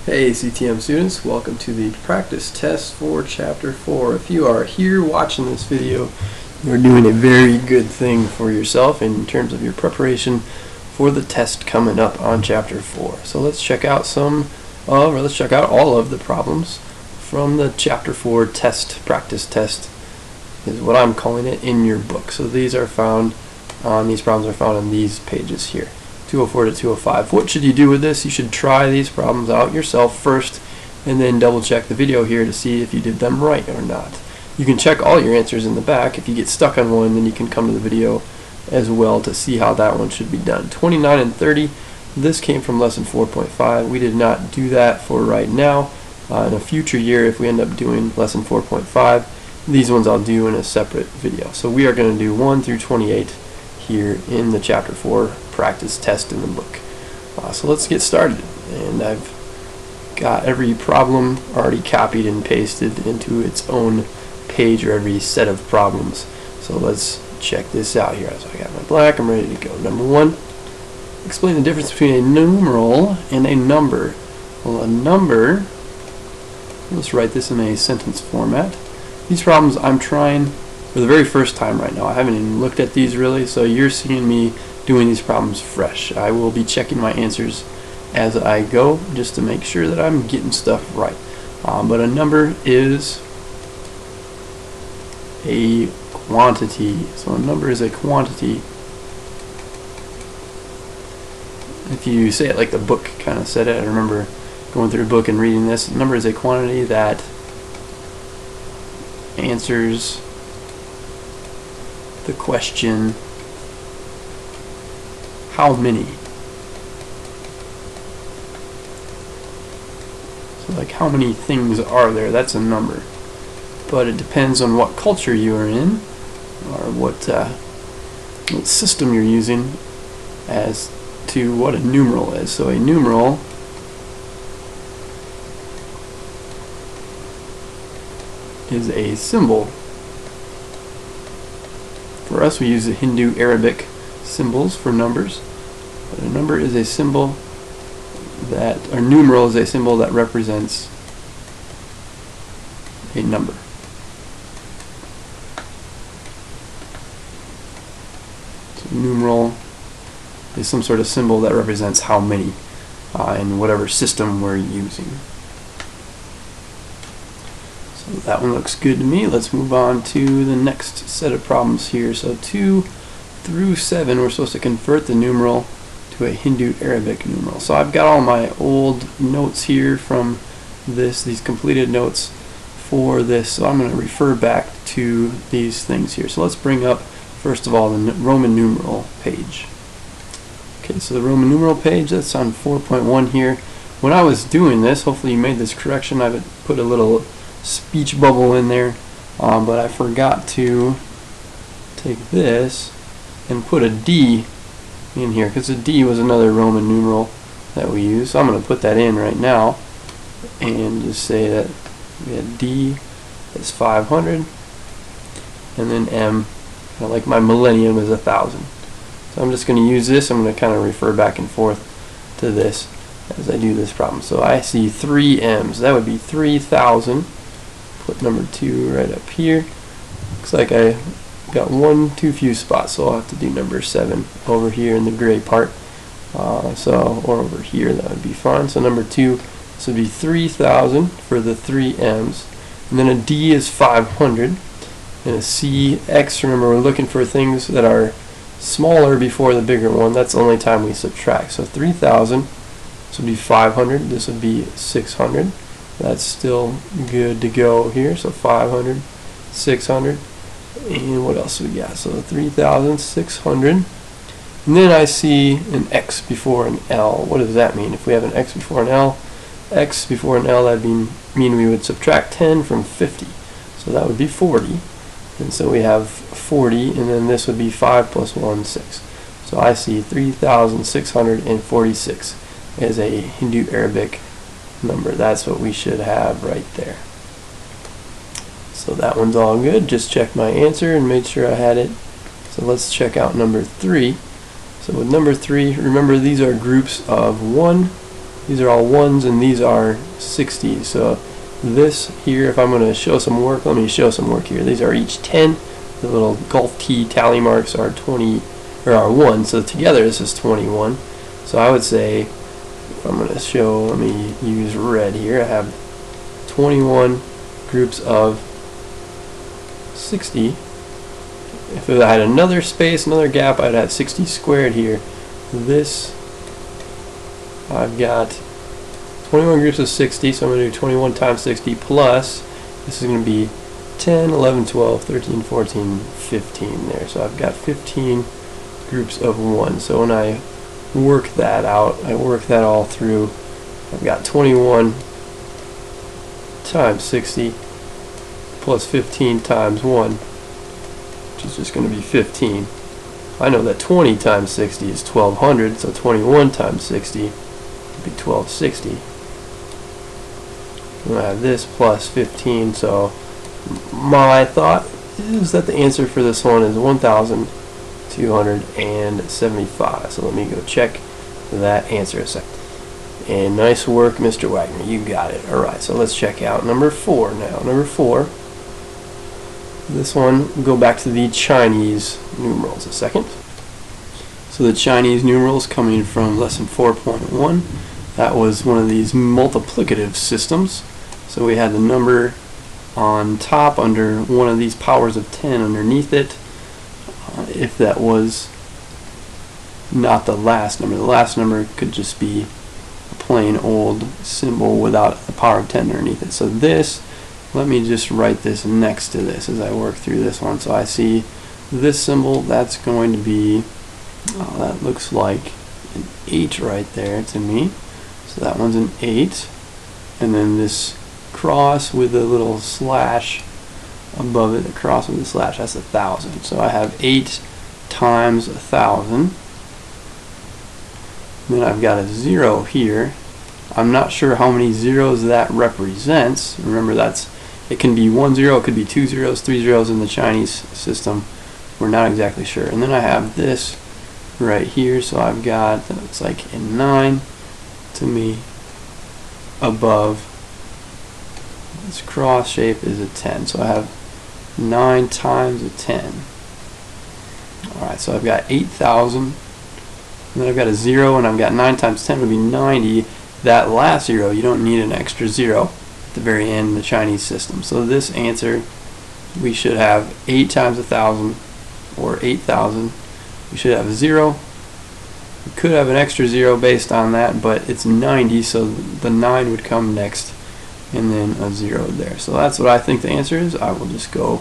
Hey CTM students, welcome to the practice test for Chapter 4. If you are here watching this video, you're doing a very good thing for yourself in terms of your preparation for the test coming up on Chapter 4. So let's check out all of the problems from the Chapter 4 test, practice test is what I'm calling it, in your book. So these problems are found on these pages here. 204 to 205. What should you do with this? You should try these problems out yourself first and then double check the video here to see if you did them right or not. You can check all your answers in the back. If you get stuck on one, then you can come to the video as well to see how that one should be done. 29 and 30, this came from lesson 4.5. We did not do that for right now. In a future year, if we end up doing lesson 4.5, these ones I'll do in a separate video. So we are going to do 1 through 28 here in the Chapter 4 practice test in the book. So let's get started, and I've got every problem already copied and pasted into its own page, or every set of problems. So let's check this out here. So I got my black, I'm ready to go. Number 1, explain the difference between a numeral and a number. Well, a number, let's write this in a sentence format. These problems I'm trying for the very first time right now. I haven't even looked at these really, so you're seeing me doing these problems fresh. I will be checking my answers as I go just to make sure that I'm getting stuff right. But a number is a quantity. So a number is a quantity. If you say it like the book kind of said it, I remember going through a book and reading this. A number is a quantity that answers the question, how many? So like, how many things are there? That's a number. But it depends on what culture you are in, or what system you're using as to what a numeral is. So a numeral is a symbol. For us, we use the Hinduarabic symbols for numbers, but a number is a symbol that, or numeral is a symbol that represents a number. So numeral is some sort of symbol that represents how many in whatever system we're using. So that one looks good to me. Let's move on to the next set of problems here. So 2 through 7, we're supposed to convert the numeral to a Hinduarabic numeral. So I've got all my old notes here from these completed notes for this. So I'm going to refer back to these things here. So let's bring up, first of all, the Roman numeral page. Okay, so the Roman numeral page, that's on 4.1 here. When I was doing this, hopefully you made this correction, I would put a little speech bubble in there, but I forgot to take this and put a D in here, because a D was another Roman numeral that we use. So I'm going to put that in right now and just say that we had D is 500, and then M, kind of like my millennium, is 1,000. So I'm just going to use this. I'm going to kind of refer back and forth to this as I do this problem. So I see 3 M's. That would be 3,000. Put number 2 right up here. Looks like I got one too few spots, so I'll have to do number 7 over here in the gray part. Or over here, that would be fine. So number 2, this would be 3,000 for the 3 M's. And then a D is 500. And a C, X, remember we're looking for things that are smaller before the bigger one. That's the only time we subtract. So 3,000, this would be 500. This would be 600. That's still good to go here. So 500, 600, and what else we got? So 3,600. And then I see an X before an L. What does that mean? If we have an X before an L, X before an L, that would mean we would subtract 10 from 50. So that would be 40. And so we have 40, and then this would be 5 plus 1, 6. So I see 3,646 as a Hinduarabic number. That's what we should have right there. So that one's all good. Just check my answer and made sure I had it. So let's check out number 3. So with number 3, remember these are groups of 1 these are all 1s and these are 60s. So this here, if I'm going to show some work, let me show some work here. These are each 10. The little golf tee tally marks are 20 or are 1. So together this is 21. So I would say, if I'm going to show, let me use red here. I have 21 groups of 60. If I had another space, another gap, I'd have 60 squared here. This, I've got 21 groups of 60, so I'm going to do 21 times 60 plus, this is going to be 10, 11, 12, 13, 14, 15 there. So I've got 15 groups of 1. So when I work that out, I work that all through, I've got 21 times 60 plus 15 times 1, which is just going to be 15. I know that 20 times 60 is 1200, so 21 times 60 would be 1260. And I have this plus 15, so my thought is that the answer for this one is 1,275. So let me go check that answer a second. And nice work, Mr. Wagner. You got it. Alright, so let's check out number 4 now. Number 4. This one, we'll go back to the Chinese numerals a second. So the Chinese numerals coming from lesson 4.1. That was one of these multiplicative systems. So we had the number on top under one of these powers of 10 underneath it. If that was not the last number could just be a plain old symbol without the power of 10 underneath it. So this, let me just write this next to this as I work through this one. So I see this symbol, that's going to be, that looks like an 8 right there to me. So that one's an 8. And then this cross with a little slash above it, the cross with the slash, that's 1,000. So I have 8 times 1,000. Then I've got a 0 here. I'm not sure how many zeros that represents. Remember, it can be 1 0, it could be 2 zeros, 3 zeros in the Chinese system. We're not exactly sure. And then I have this right here, so I've got, it's like a 9 to me above this cross shape is a 10. So I have 9 times a 10. Alright, so I've got 8,000. And then I've got a 0, and I've got 9 times 10 would be 90. That last 0, you don't need an extra 0 at the very end in the Chinese system. So this answer, we should have 8 times 1,000, or 8,000. We should have a 0. We could have an extra 0 based on that, but it's 90, so the 9 would come next, and then a 0 there. So that's what I think the answer is. I will just go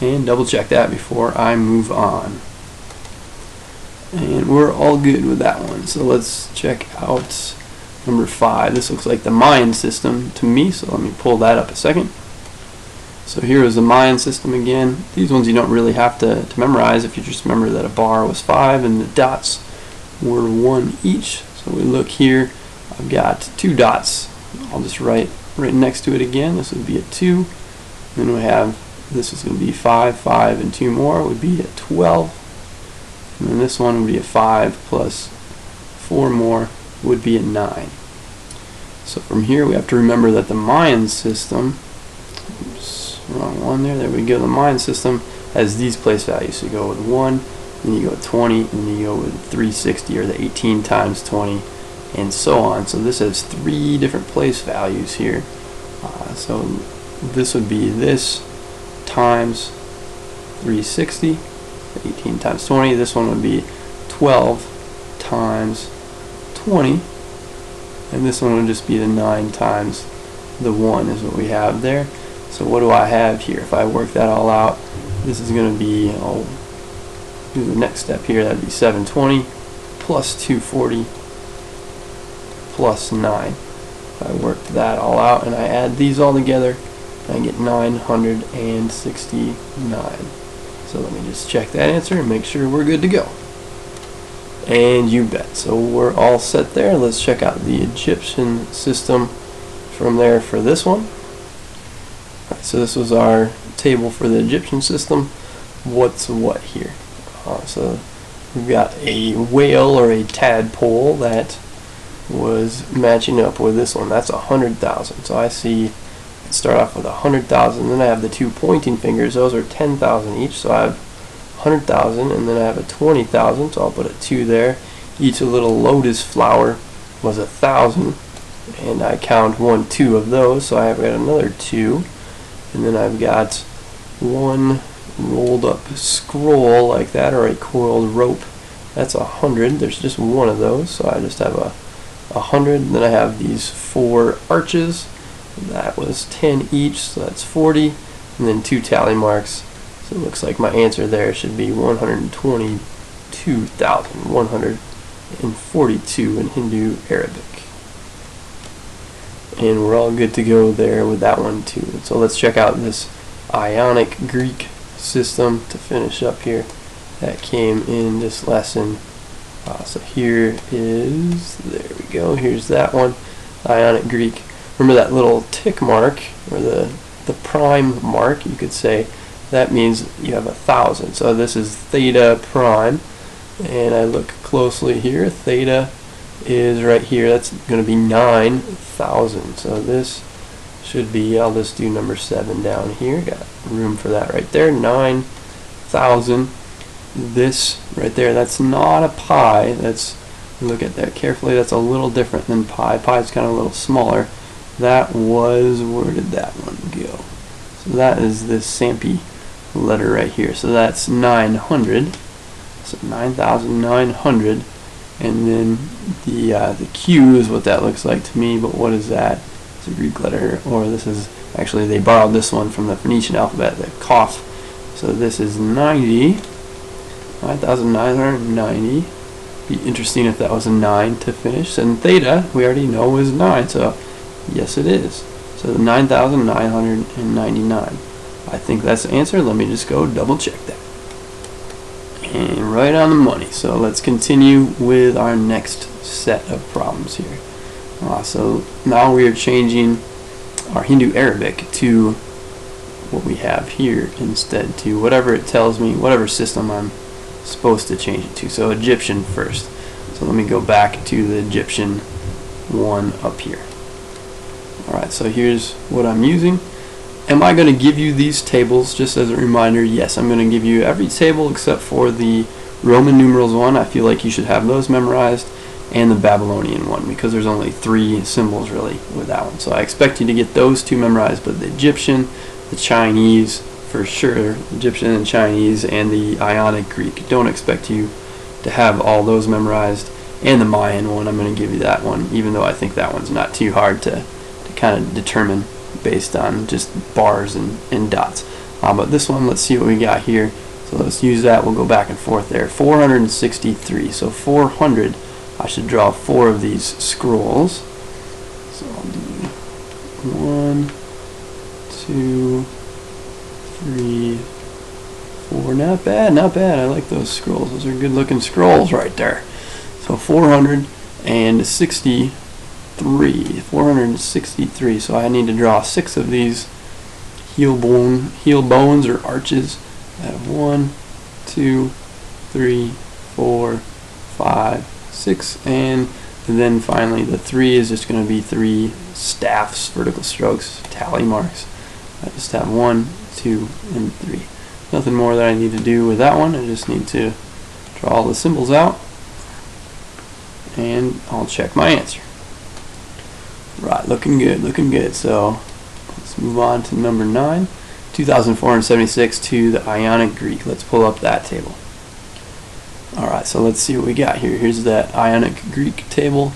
and double check that before I move on. And we're all good with that one. So let's check out number 5. This looks like the Mayan system to me, so let me pull that up a second. So here is the Mayan system again. These ones you don't really have to memorize if you just remember that a bar was 5 and the dots were 1 each. So we look here, I've got 2 dots. I'll just write right next to it again. This would be a 2. Then we have, this is going to be 5, 5, and 2 more would be a 12. And then this one would be a 5 plus 4 more would be a 9. So from here we have to remember that the Mayan system, oops, wrong one there we go, the Mayan system has these place values. So you go with 1, then you go with 20, and then you go with 360, or the 18 times 20, and so on. So this has 3 different place values here. So this would be this times 360, 18 times 20. This one would be 12 times 20, and this one would just be the 9 times the 1 is what we have there. So what do I have here? If I work that all out, this is going to be, I'll do the next step here, that would be 720 plus 240 plus 9. If I work that all out and I add these all together, I get 969. So let me just check that answer and make sure we're good to go. And you bet. So we're all set there. Let's check out the Egyptian system from there for this one. Right, so this was our table for the Egyptian system. What's what here? So we've got a whale or a tadpole that was matching up with this one. That's 100,000. So I see, start off with 100,000, then I have the two pointing fingers. Those are 10,000 each, so I have 100,000, and then I have a 20,000, so I'll put a 2 there. Each little lotus flower was 1,000, and I count 1, 2 of those, so I have got another 2, and then I've got one rolled up scroll like that, or a coiled rope. That's 100. There's just one of those, so I just have a 100. Then I have these 4 arches. That was 10 each, so that's 40, and then 2 tally marks. So it looks like my answer there should be 122,142 in Hindu-Arabic. And we're all good to go there with that one too. So let's check out this Ionic Greek system to finish up here. That came in this lesson. So here is, there we go, here's that one, Ionic Greek. Remember that little tick mark, or the prime mark, you could say, that means you have 1,000. So this is theta prime, and I look closely here, theta is right here, that's going to be 9,000. So this should be, I'll just do number 7 down here, got room for that right there, 9,000. This right there, that's not a pi, that's, look at that carefully, that's a little different than pi. Pi is kind of a little smaller. That was, where did that one go? So that is this Sampi letter right here. So that's 900. So 9,900. And then the Q is what that looks like to me, but what is that? It's a Greek letter, or this is, actually they borrowed this one from the Phoenician alphabet, the Qaf. So this is 90. 9,990. Be interesting if that was a 9 to finish. And theta, we already know, is 9. So yes, it is. So 9,999. I think that's the answer. Let me just go double check that. And right on the money. So let's continue with our next set of problems here. So now we are changing our Hindu-Arabic to what we have here instead, to whatever it tells me, whatever system I'm supposed to change it to. So Egyptian first. So let me go back to the Egyptian one up here. Alright, so here's what I'm using. Am I going to give you these tables just as a reminder? Yes, I'm going to give you every table except for the Roman numerals one. I feel like you should have those memorized, and the Babylonian one, because there's only 3 symbols really with that one. So I expect you to get those 2 memorized, but the Egyptian, the Chinese, for sure, Egyptian and Chinese, and the Ionic Greek, don't expect you to have all those memorized. And the Mayan one, I'm going to give you that one, even though I think that one's not too hard to kind of determine based on just bars and dots. But this one, let's see what we got here. So let's use that. We'll go back and forth there. 463. So 400. I should draw 4 of these scrolls. So I'll do 1, 2, 3, 4. Not bad, not bad. I like those scrolls. Those are good looking scrolls right there. So 463. 463. So I need to draw 6 of these heel bones or arches. I have 1, 2, 3, 4, 5, 6, and then finally the 3 is just going to be 3 staffs, vertical strokes, tally marks. I just have 1, 2, and 3. Nothing more that I need to do with that one. I just need to draw all the symbols out, and I'll check my answer. Right, looking good, looking good. So let's move on to number 9, 2,476 to the Ionic Greek. Let's pull up that table. Alright, so let's see what we got here. Here's that Ionic Greek table,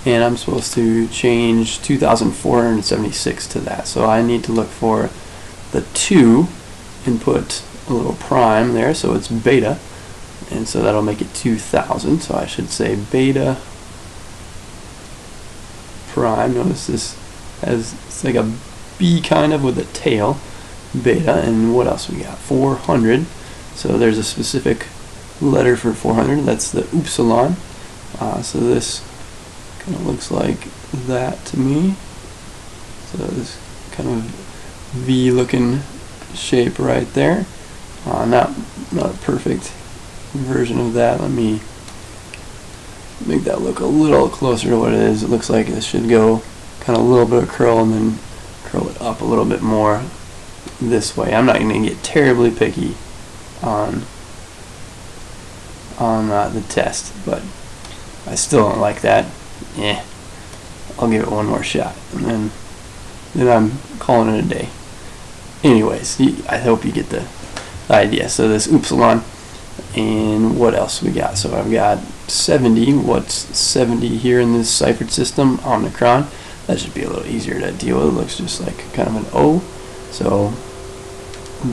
and I'm supposed to change 2,476 to that. So I need to look for the 2 and put a little prime there, so it's beta, and so that'll make it 2,000. So I should say beta prime. Notice this has, it's like a B kind of with a tail, beta. And what else we got? 400. So there's a specific letter for 400. That's the upsilon. So this kind of looks like that to me. So this kind of V looking shape right there. Not a perfect version of that. Let me make that look a little closer to what it is. It looks like it should go kind of a little bit of curl and then curl it up a little bit more this way. I'm not going to get terribly picky on the test, but I still don't like that. I'll give it one more shot, and then I'm calling it a day. Anyways, I hope you get the idea. So this upsilon, and what else we got? So I've got 70. What's 70 here in this ciphered system? Omicron. That should be a little easier to deal with. It looks just like kind of an O. So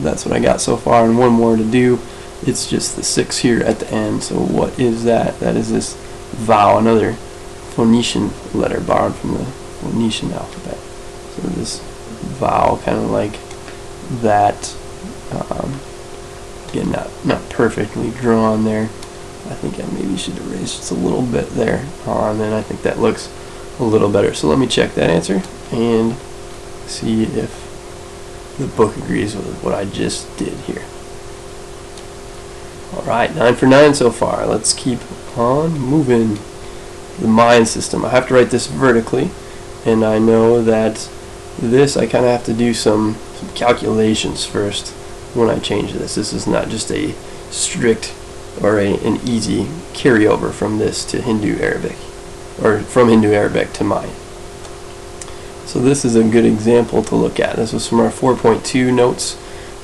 that's what I got so far, and one more to do. It's just the 6 here at the end. So what is that? That is this vowel, another Phoenician letter borrowed from the Phoenician alphabet. So this vowel, kind of like that. Again, not perfectly drawn there. I think I maybe should erase just a little bit there, and then I think that looks a little better. So let me check that answer and see if the book agrees with what I just did here. Alright, 9 for 9 so far. Let's keep on moving. The mind system. I have to write this vertically, and I know that this I kind of have to do some calculations first when I change this. This is not just a strict or an easy carryover from this to Hindu-Arabic, or from Hindu-Arabic to Mayan. So this is a good example to look at. This was from our 4.2 notes,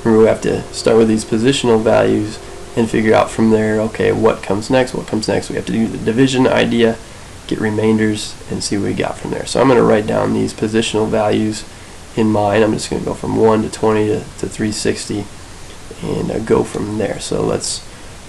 where we have to start with these positional values and figure out from there, okay, what comes next, what comes next. We have to do the division idea, get remainders, and see what we got from there. So I'm going to write down these positional values in mine. I'm just going to go from 1 to 20 to 360 and go from there. So let's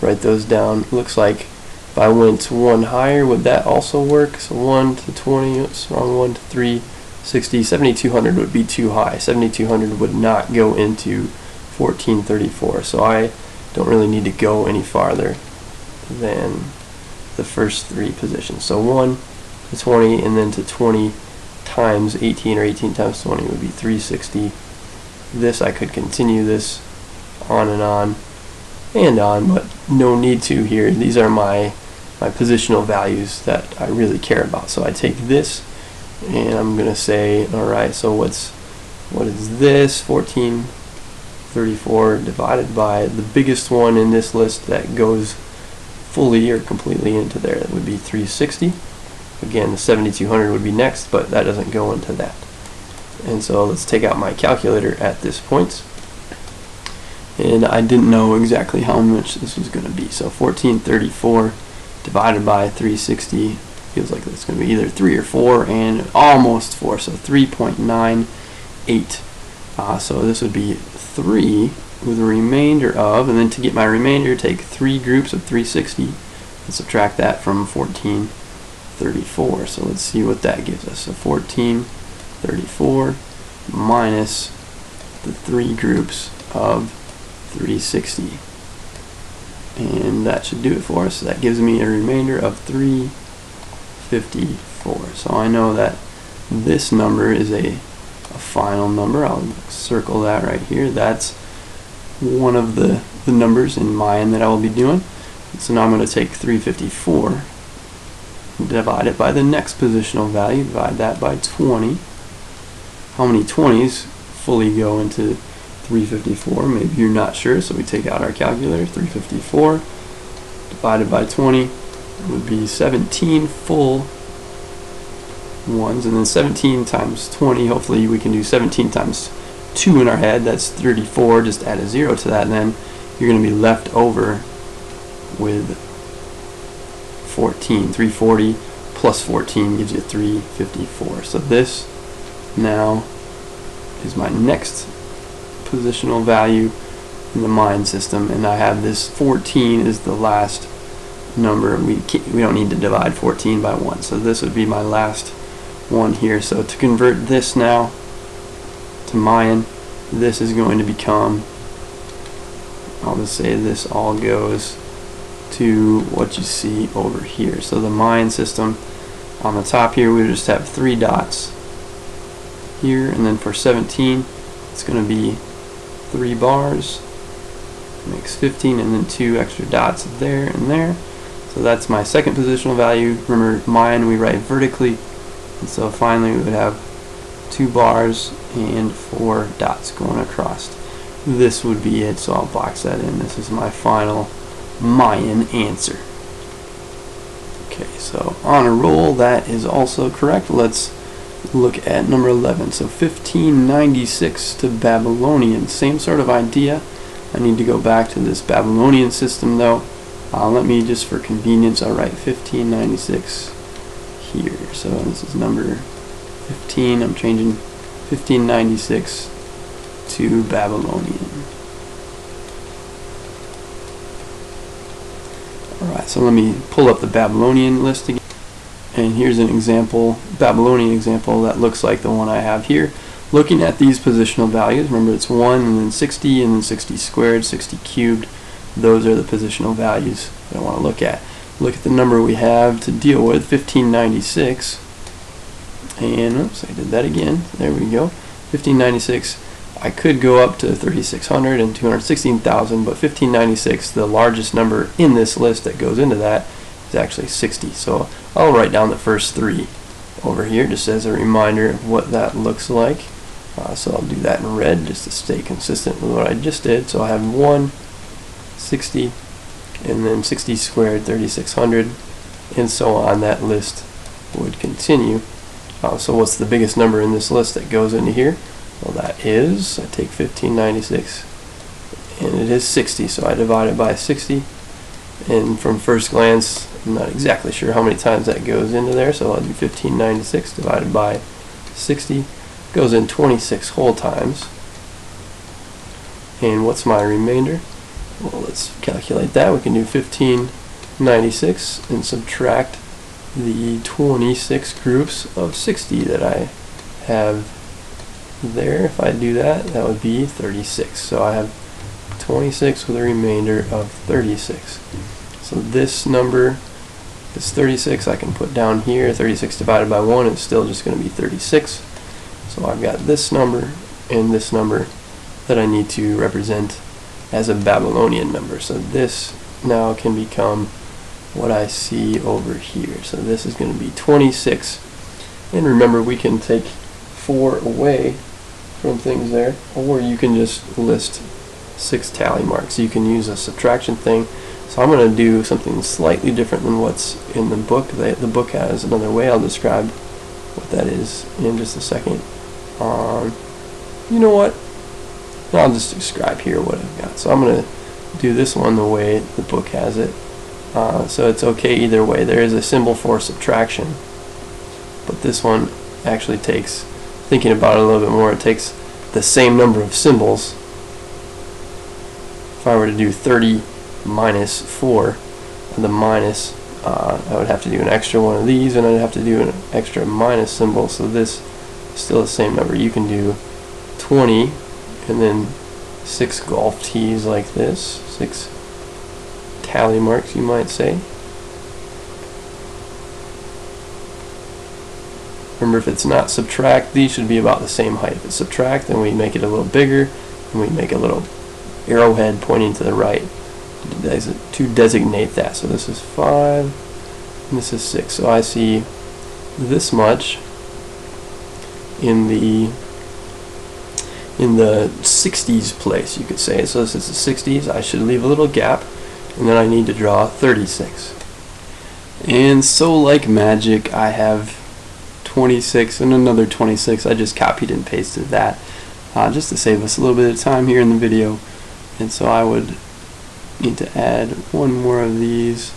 write those down. Looks like if I went one higher, would that also work? So 1 to 20, oops, wrong, 1 to 360, 7200 would be too high. 7200 would not go into 1434. So I don't really need to go any farther than the first 3 positions. So 1 to 20, and then to 20 times 18, or 18 times 20 would be 360. This, I could continue this on and on and on, but no need to here. These are my positional values that I really care about. So I take this and I'm going to say, alright, so what is this? 1434 divided by the biggest one in this list that goes fully or completely into there. That would be 360. Again, the 7200 would be next, but that doesn't go into that. And so let's take out my calculator at this point. And I didn't know exactly how much this was going to be. So 1434 divided by 360 feels like it's going to be either 3 or 4, and almost 4. So 3.98. So this would be 3 with a remainder of, and then to get my remainder, take 3 groups of 360 and subtract that from 1434. So let's see what that gives us. So 1434 minus the 3 groups of 360, and that should do it for us. So that gives me a remainder of 354. So I know that this number is a final number. I'll circle that right here. That's one of the numbers in Mayan that I will be doing. So now I'm going to take 354 and divide it by the next positional value, divide that by 20. How many 20s fully go into 354? Maybe you're not sure, so we take out our calculator. 354 divided by 20 would be 17 full ones, and then 17 times 20, hopefully we can do 17 times 2 in our head. That's 34. Just add a 0 to that, and then you're going to be left over with 14. 340 plus 14 gives you 354. So this now is my next positional value in the mind system, and I have this 14 is the last number. We don't need to divide 14 by 1, so this would be my last one here. So to convert this now to Mayan, this is going to become, I'll just say this all goes to what you see over here. So the Mayan system, on the top here we just have 3 dots here, and then for 17 it's going to be 3 bars, makes 15, and then 2 extra dots there and there. So that's my second positional value. Remember, mine we write vertically, and so finally we would have 2 bars and 4 dots going across. This would be it, so I'll box that in. This is my final Mayan answer. Okay, so on a roll, that is also correct. Let's look at number 11. So 1596 to Babylonian, same sort of idea. I need to go back to this Babylonian system though. Let me, just for convenience, I'll write 1596 here. So this is number 15. I'm changing 1596 to Babylonian. Alright, so let me pull up the Babylonian list again. And here's an example, Babylonian example that looks like the one I have here. Looking at these positional values, remember it's 1 and then 60 and then 60 squared, 60 cubed. Those are the positional values that I want to look at. Look at the number we have to deal with, 1596. And oops, I did that again. There we go. 1596. I could go up to 3600 and 216,000, but 1596, the largest number in this list that goes into that, is actually 60. So I'll write down the first 3 over here just as a reminder of what that looks like. So I'll do that in red just to stay consistent with what I just did. So I have 1, 60, and then 60 squared, 3600, and so on. That list would continue. So what's the biggest number in this list that goes into here? Well, that is, I take 1596, and it is 60, so I divide it by 60. And from first glance, I'm not exactly sure how many times that goes into there, so I'll do 1596 divided by 60. Goes in 26 whole times. And what's my remainder? Well, let's calculate that. We can do 1596 and subtract the 26 groups of 60 that I have there. If I do that, that would be 36. So I have 26 with a remainder of 36. So this number is 36. I can put down here 36 divided by 1 is still just going to be 36. So I've got this number and this number that I need to represent as a Babylonian number. So this now can become what I see over here. So this is going to be 26. And remember, we can take 4 away from things there, or you can just list 6 tally marks. You can use a subtraction thing. So I'm going to do something slightly different than what's in the book. The book has another way. I'll describe what that is in just a second. You know what? I'll just describe here what I've got. So I'm going to do this one the way the book has it. So it's okay either way. There is a symbol for subtraction, but this one actually takes, thinking about it a little bit more, it takes the same number of symbols. If I were to do 30 minus 4, the minus, I would have to do an extra one of these, and I'd have to do an extra minus symbol, so this is still the same number. You can do 20 and then 6 golf tees like this, 6 tally marks, you might say. Remember, if it's not subtract, these should be about the same height. If it's subtract, then we make it a little bigger, and we make a little arrowhead pointing to the right to designate that. So this is 5, and this is 6. So I see this much in the 60s place, you could say. So this is the 60s. I should leave a little gap, and then I need to draw 36. And so, like magic, I have 26 and another 26. I just copied and pasted that just to save us a little bit of time here in the video. And so I would need to add one more of these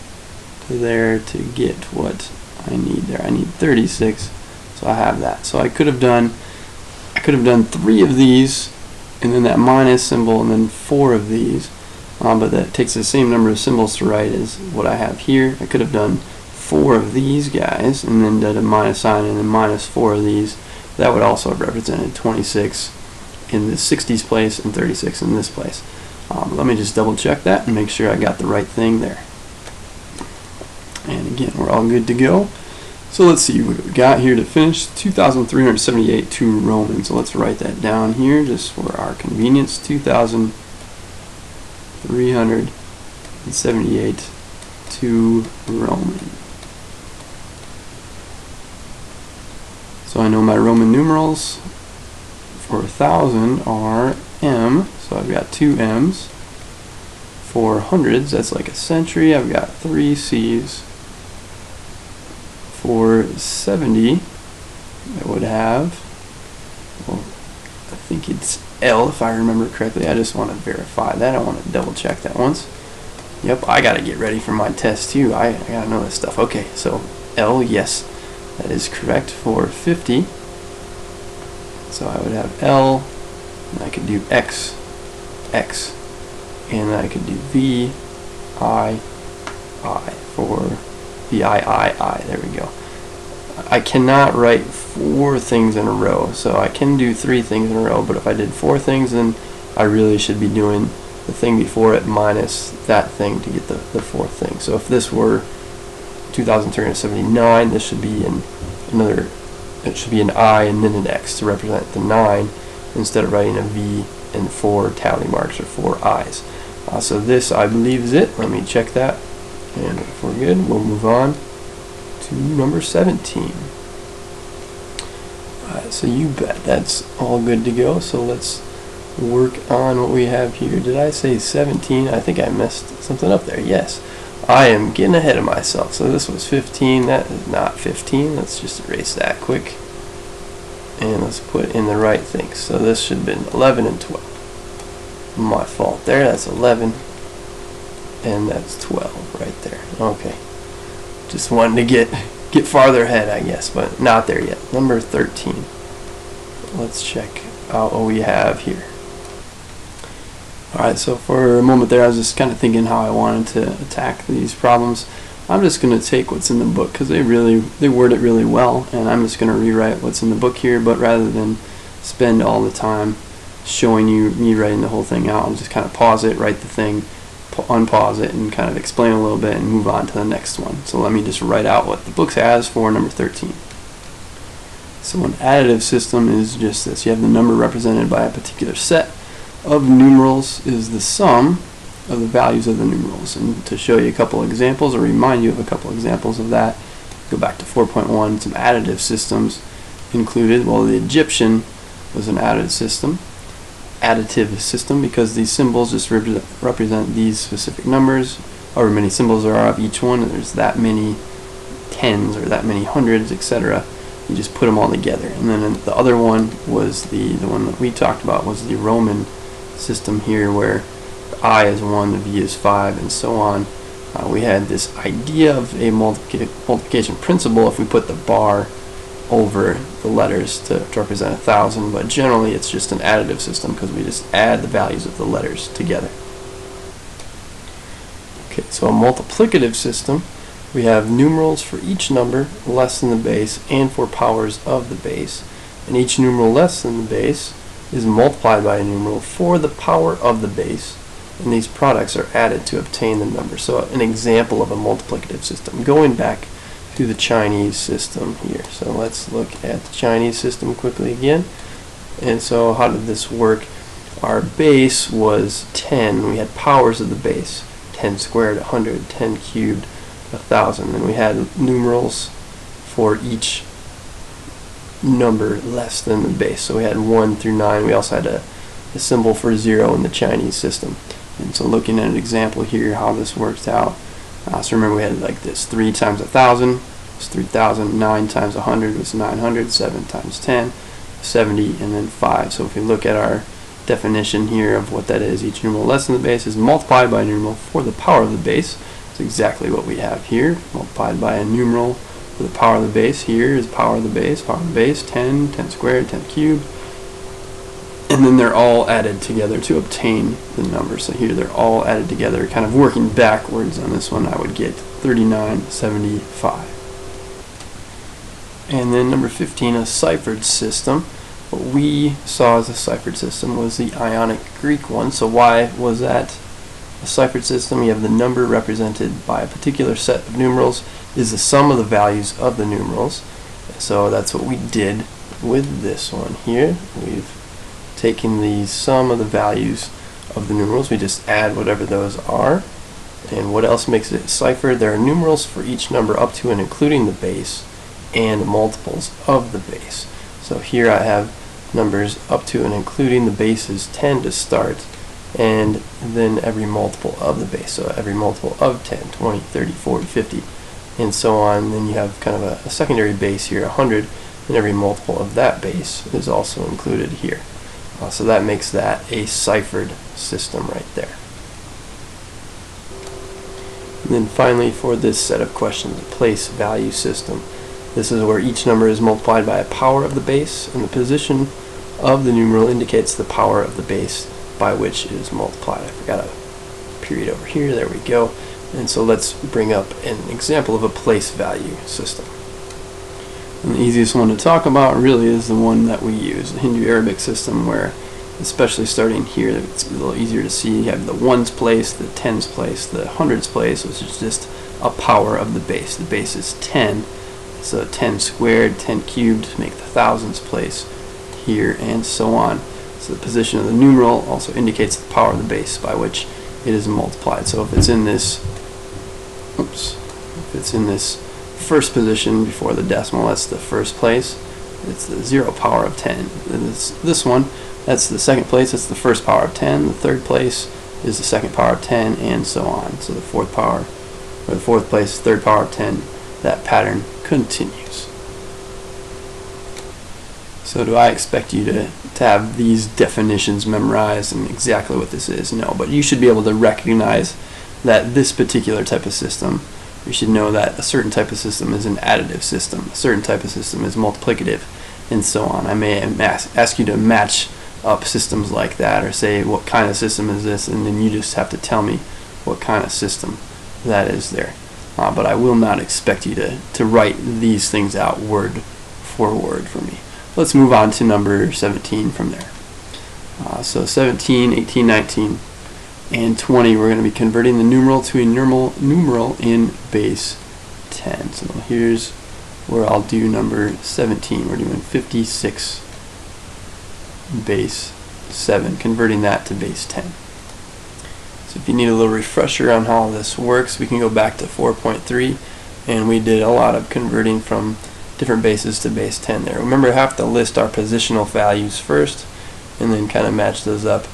to there to get what I need there. I need 36, so I have that. So I could have done 3 of these and then that minus symbol and then 4 of these, but that takes the same number of symbols to write as what I have here. I could have done 4 of these guys and then did a minus sign and then minus 4 of these. That would also have represented 26 in the 60s place and 36 in this place. Let me just double check that and make sure I got the right thing there. And again, we're all good to go. So let's see what we got here to finish. 2,378 to Roman. So let's write that down here just for our convenience. 2,378 to Roman. So I know my Roman numerals for 1,000 are M, so I've got 2 M's. For hundreds, that's like a century, I've got 3 C's. For 70, I would have, well, I think it's L if I remember correctly. I just want to verify that. I want to double check that once. Yep, I got to get ready for my test too. I got to know this stuff. Okay, so L, yes, that is correct for 50. So I would have L, and I could do X, X, and I could do V, I for VIII. There we go. I cannot write 4 things in a row, so I can do 3 things in a row, but if I did 4 things, then I really should be doing the thing before it minus that thing to get the 4th thing. So if this were 2,379, this should be it should be an I and then an X to represent the 9, instead of writing a V and 4 tally marks or 4 I's. So this, I believe, is it. Let me check that, and if we're good, we'll move on to number 17. So you bet that's all good to go. So let's work on what we have here. Did I say 17? I think I messed something up there. Yes, I am getting ahead of myself. So this was 15. That is not 15. Let's just erase that quick, and let's put in the right thing. So this should have been 11 and 12. My fault there. That's 11 and that's 12 right there. Okay, just wanted to get farther ahead, I guess, but not there yet. Number 13. Let's check out what we have here. Alright, so for a moment there I was just kind of thinking how I wanted to attack these problems. I'm just going to take what's in the book because they word it really well, and I'm just going to rewrite what's in the book here, but rather than spend all the time showing you me writing the whole thing out, I'll just kind of pause it, write the thing, unpause it, and kind of explain a little bit and move on to the next one. So let me just write out what the book has for number 13. So an additive system is just this. You have the number represented by a particular set of numerals is the sum of the values of the numerals. And to show you a couple examples, or remind you of a couple examples of that, go back to 4.1, some additive systems included. Well, the Egyptian was an additive system because these symbols just represent these specific numbers, however many symbols there are of each one, and there's that many tens or that many hundreds, etc. You just put them all together. And then the other one was the one that we talked about was the Roman system here, where the I is 1, the V is 5, and so on. We had this idea of a multiplication principle if we put the bar over the letters to represent 1,000, but generally it's just an additive system because we just add the values of the letters together. Okay, so a multiplicative system, we have numerals for each number less than the base and for powers of the base, and each numeral less than the base is multiplied by a numeral for the power of the base, and these products are added to obtain the number. So an example of a multiplicative system, going back to the Chinese system here. So let's look at the Chinese system quickly again. And so how did this work? Our base was 10. We had powers of the base, 10 squared, 100, 10 cubed, 1,000. And we had numerals for each number less than the base. So we had 1 through 9. We also had a symbol for 0 in the Chinese system. And so looking at an example here, how this works out. So remember we had like this, 3 times 1,000 was 3,000, 9 times 100 was 900, 7 times 10, 70, and then 5. So if we look at our definition here of what that is, each numeral less than the base is multiplied by a numeral for the power of the base. That's exactly what we have here, multiplied by a numeral for the power of the base. Here is power of the base, 10, 10 squared, 10 cubed. And then they're all added together to obtain the number. So here they're all added together, kind of working backwards on this one, I would get 3975. And then number 15, a ciphered system. What we saw as a ciphered system was the Ionic Greek one. So why was that a ciphered system? You have the number represented by a particular set of numerals is the sum of the values of the numerals. So that's what we did with this one here. We've taking the sum of the values of the numerals, we just add whatever those are, And what else makes it cipher? There are numerals for each number up to and including the base, and multiples of the base. So here I have numbers up to and including the base is 10 to start, and then every multiple of the base. So every multiple of 10, 20, 30, 40, 50, and so on. Then you have kind of a secondary base here, 100, and every multiple of that base is also included here. So that makes that a ciphered system right there. And then finally, for this set of questions, a place value system. This is where each number is multiplied by a power of the base, and the position of the numeral indicates the power of the base by which it is multiplied. I forgot a period over here. There we go. And so let's bring up an example of a place value system. And the easiest one to talk about really is the one that we use, the Hinduarabic system, where especially starting here, it's a little easier to see. You have the ones place, the tens place, the hundreds place, which is just a power of the base. The base is 10, so 10 squared, 10 cubed, make the thousands place here, and so on. So the position of the numeral also indicates the power of the base by which it is multiplied. So if it's in this, if it's in this first position before the decimal, that's the first place. It's the 0 power of 10. And this one, that's the second place, it's the first power of 10. The third place is the second power of 10, and so on. So the fourth power, or the fourth place, third power of 10, that pattern continues. So do I expect you to have these definitions memorized and exactly what this is? No, but you should be able to recognize that this particular type of system, you should know that a certain type of system is an additive system, a certain type of system is multiplicative, and so on. I may ask you to match up systems like that, or say what kind of system is this, and then you just have to tell me what kind of system that is there. But I will not expect you to write these things out word for word for me. Let's move on to number 17 from there. So 17, 18, 19, and 20, we're going to be converting the numeral to a numeral in base 10. So here's where I'll do number 17. We're doing 56 base 7, converting that to base 10. So if you need a little refresher on how this works, we can go back to 4.3, and we did a lot of converting from different bases to base 10 there. Remember, I have to list our positional values first, and then kind of match those up,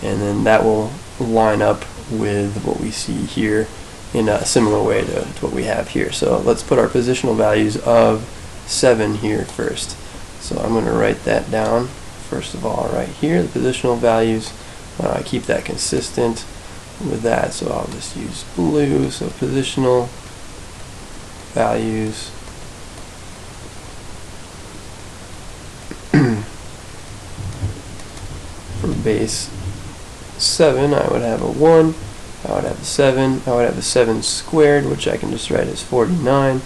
and then that will line up with what we see here in a similar way to what we have here. So let's put our positional values of 7 here first. So I'm going to write that down first of all right here, the positional values. I keep that consistent with that, so I'll just use blue. So positional values for base 7, I would have a 1, I would have a 7, I would have a 7 squared, which I can just write as 49,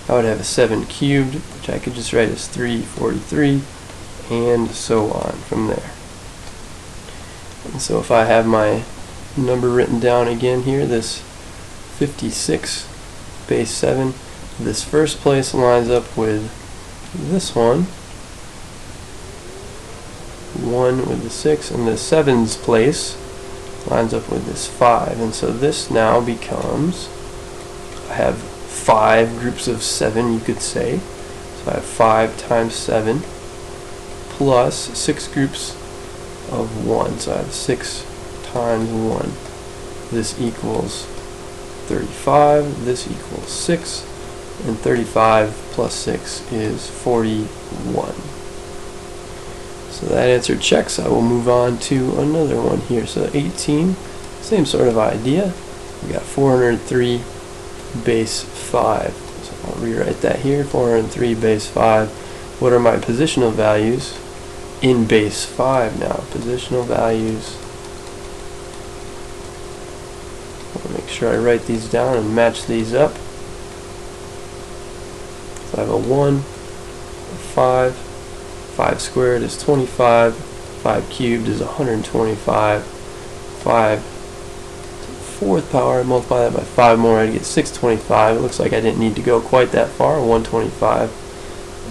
I would have a 7 cubed, which I could just write as 343, and so on from there. And so if I have my number written down again here, this 56 base 7, this first place lines up with this one, 1 with the 6, and the 7's place lines up with this 5, and so this now becomes, I have 5 groups of 7, you could say. So I have 5 times 7 plus 6 groups of 1, so I have 6 times 1. This equals 35, this equals 6, and 35 plus 6 is 41. So that answer checks. I will move on to another one here. So 18, same sort of idea. We got 403 base 5. So I'll rewrite that here, 403 base 5. What are my positional values in base 5 now? Positional values. I'll make sure I write these down and match these up. So I have a 1, a 5. 5 squared is 25, 5 cubed is 125, 5 to the 4th power, I multiply that by 5 more, I get 625. It looks like I didn't need to go quite that far, 125.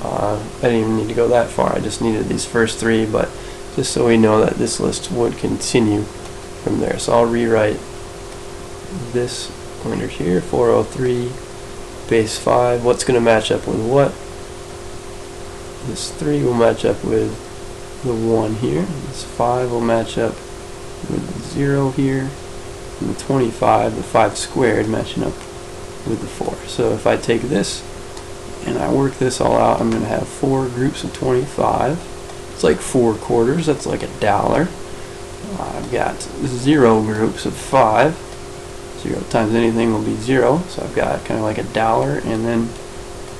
I didn't even need to go that far, I just needed these first 3, but just so we know that this list would continue from there. So I'll rewrite this pointers here. 403 base 5. What's going to match up with what? This 3 will match up with the 1 here. This 5 will match up with the 0 here. And the 25, the 5 squared, matching up with the 4. So if I take this and I work this all out, I'm going to have 4 groups of 25. It's like 4 quarters. That's like $1. I've got 0 groups of 5. 0 times anything will be 0. So I've got kind of like $1, and then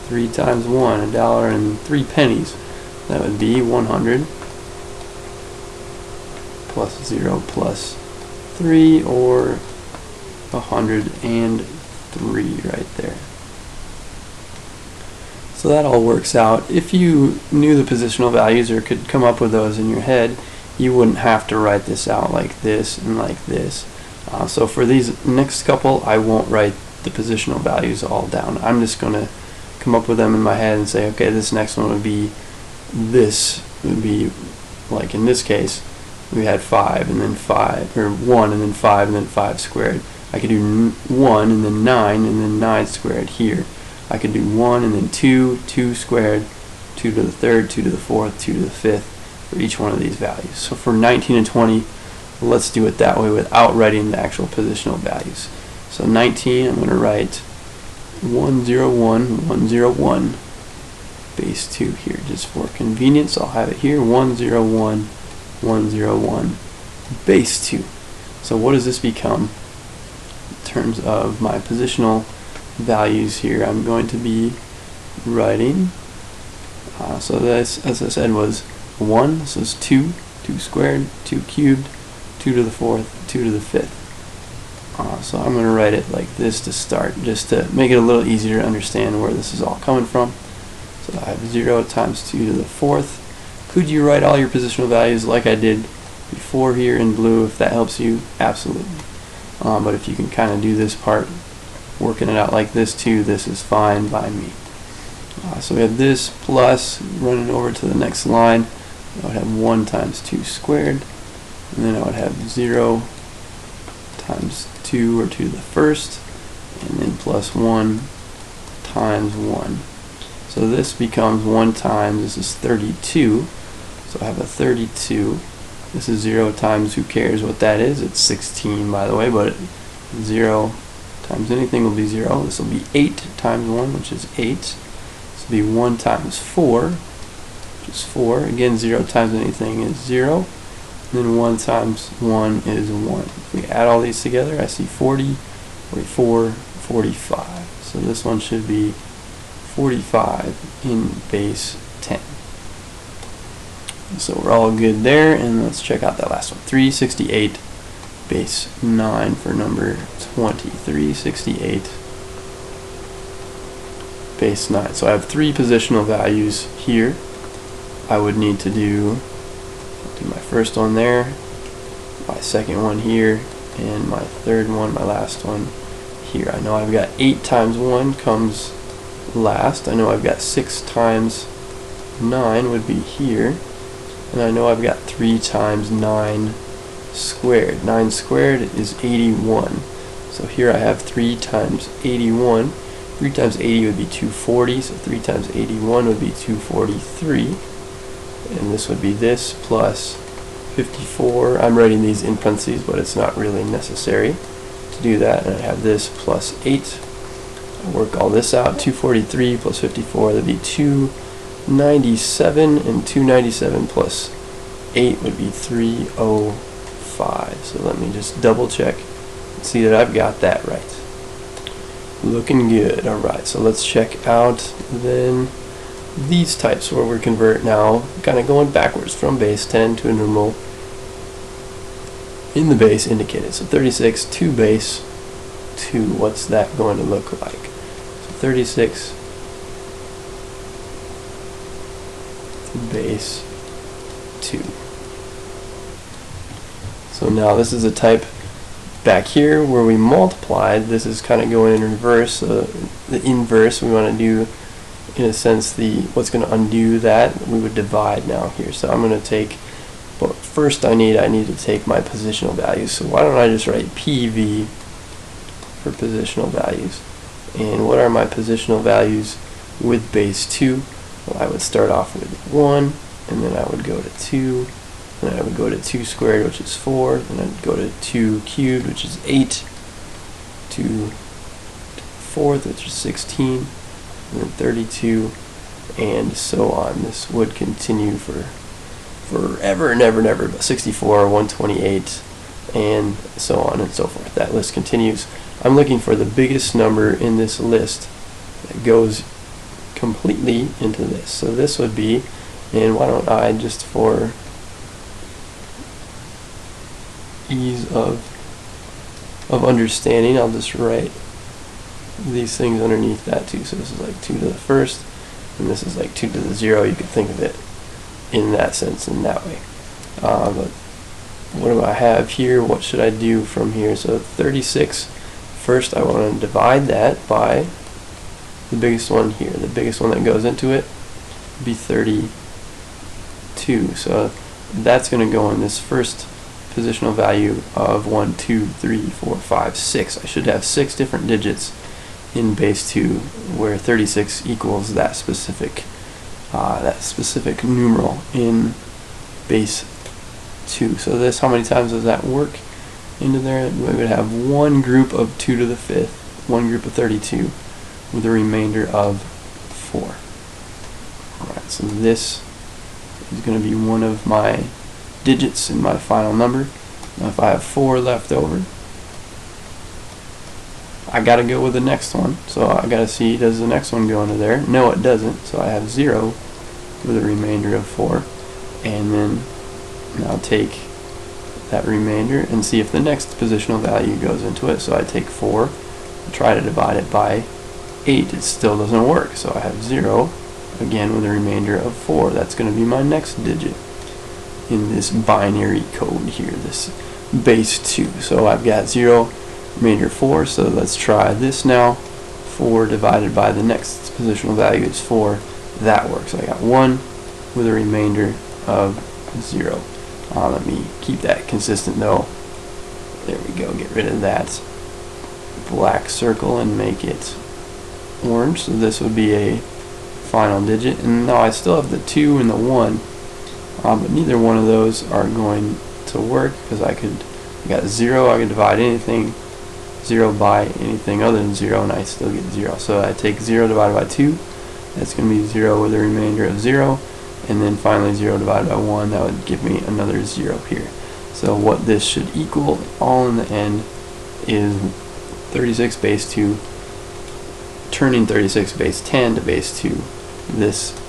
3 times 1, $1.03. That would be 100 plus 0 plus 3, or 103 right there. So that all works out. If you knew the positional values or could come up with those in your head, you wouldn't have to write this out like this and like this. So for these next couple, I won't write the positional values all down. I'm just going to come up with them in my head and say, okay, this next one would be this. Would be like in this case, we had 5 and then 5, or 1 and then 5 and then 5 squared. I could do 1 and then 9 and then 9 squared here. I could do 1 and then 2, 2 squared, 2 to the 3rd, 2 to the 4th, 2 to the 5th for each one of these values. So for 19 and 20, let's do it that way without writing the actual positional values. So 19, I'm going to write 101, 101 base 2 here. Just for convenience, I'll have it here, 101, 101 base 2. So what does this become in terms of my positional values here? I'm going to be writing, so this, as I said, was 1, this is 2, 2 squared, 2 cubed, 2 to the 4th, 2 to the 5th. So I'm going to write it like this to start, just to make it a little easier to understand where this is all coming from. So I have 0 times 2 to the 4th. Could you write all your positional values like I did before here in blue? If that helps you, absolutely. But if you can kind of do this part, working it out like this too, this is fine by me. So we have this plus, running over to the next line, I would have 1 times 2 squared, and then I would have 0 times 2, or 2 to the 1st, and then plus 1 times 1. So this becomes 1 times, this is 32, so I have a 32. This is 0 times, who cares what that is, it's 16 by the way, but 0 times anything will be 0. This will be 8 times 1, which is 8. This will be 1 times 4, which is 4. Again, 0 times anything is 0. And then 1 times 1 is 1. If we add all these together, I see 40, 44, 45. So this one should be 45 in base 10. So we're all good there, and let's check out that last one. 368 base 9 for number 20. 368 base 9. So I have 3 positional values here. I would need to do my first one there, my second one here, and my third one, my last one here. I know I've got 8 times 1 comes last. I know I've got 6 times 9 would be here, and I know I've got 3 times 9 squared. 9 squared is 81. So here I have 3 times 81. 3 times 80 would be 240, so 3 times 81 would be 243. And this would be this plus 54. I'm writing these in parentheses, but it's not really necessary to do that. And I have this plus 8. I work all this out. 243 plus 54, that'd be 297, and 297 plus 8 would be 305. So let me just double check and see that I've got that right. Looking good. Alright, so let's check out then these types where we convert now, kind of going backwards from base 10 to a numeral in the base indicated. So 36 to base 2, what's that going to look like? So 36 to base 2. So now this is a type back here where we multiplied. This is kind of going in reverse. The inverse we want to do, in a sense, what's going to undo that, we would divide now here. So I'm going to take, but first I need to take my positional values. So why don't I just write PV for positional values. And what are my positional values with base 2? Well, I would start off with 1, and then I would go to 2, and then I would go to 2 squared, which is 4, then I'd go to 2 cubed, which is 8, 2 fourth, which is 16, and then 32, and so on. This would continue for forever and ever and ever, but 64, 128, and so on and so forth. That list continues. I'm looking for the biggest number in this list that goes completely into this. So this would be, and why don't I, just for ease of understanding, I'll just write these things underneath that too. So this is like 2 to the first, and this is like 2 to the 0. You could think of it in that sense, in that way. But what do I have here? What should I do from here? So 36, first I want to divide that by the biggest one here. The biggest one that goes into it would be 32. So that's going to go in this first positional value of 1, 2, 3, 4, 5, 6. I should have 6 different digits in base 2, where 36 equals that specific numeral in base 2. So this, how many times does that work into there? We would have one group of 2 to the 5th, one group of 32, with a remainder of 4. Alright, so this is going to be one of my digits in my final number. Now if I have 4 left over, I got to go with the next one. So I got to see, does the next one go into there? No, it doesn't. So I have 0 with a remainder of 4. And then now take that remainder and see if the next positional value goes into it. So I take 4 and try to divide it by 8. It still doesn't work. So I have 0 again with a remainder of 4. That's going to be my next digit in this binary code here, this base 2. So I've got 0, remainder 4. So let's try this now. 4 divided by the next positional value is 4. That works. I got 1 with a remainder of 0. Let me keep that consistent though. There we go. Get rid of that black circle and make it orange. So this would be a final digit. And now I still have the 2 and the 1, but neither one of those are going to work because I got 0. I could divide anything 0 by anything other than 0, and I still get 0. So I take 0 divided by 2. That's going to be 0 with a remainder of 0. And then finally 0 divided by 1, that would give me another 0 here. So what this should equal all in the end is 36 base 2 turning 36 base 10 to base 2. This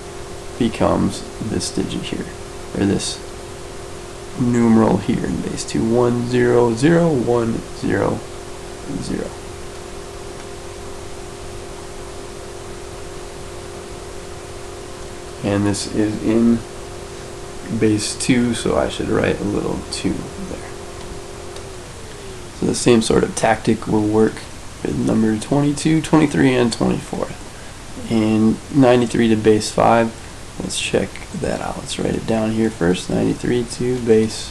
becomes this digit here, or this numeral here in base 2. 1, 0, 0, 1, 0, 0. And this is in base 2, so I should write a little 2 there. So the same sort of tactic will work with number 22, 23, and 24. And 93 to base 5, let's check that out. Let's write it down here first. 93 to base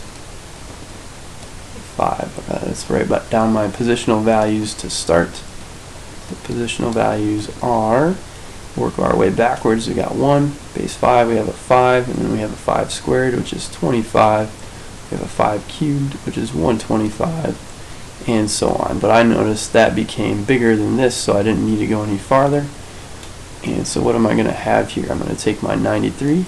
5. Let's write down my positional values to start. The positional values are, work our way backwards. We got 1, base 5, we have a 5, and then we have a 5 squared, which is 25. We have a 5 cubed, which is 125, and so on. But I noticed that became bigger than this, so I didn't need to go any farther. And so what am I going to have here? I'm going to take my 93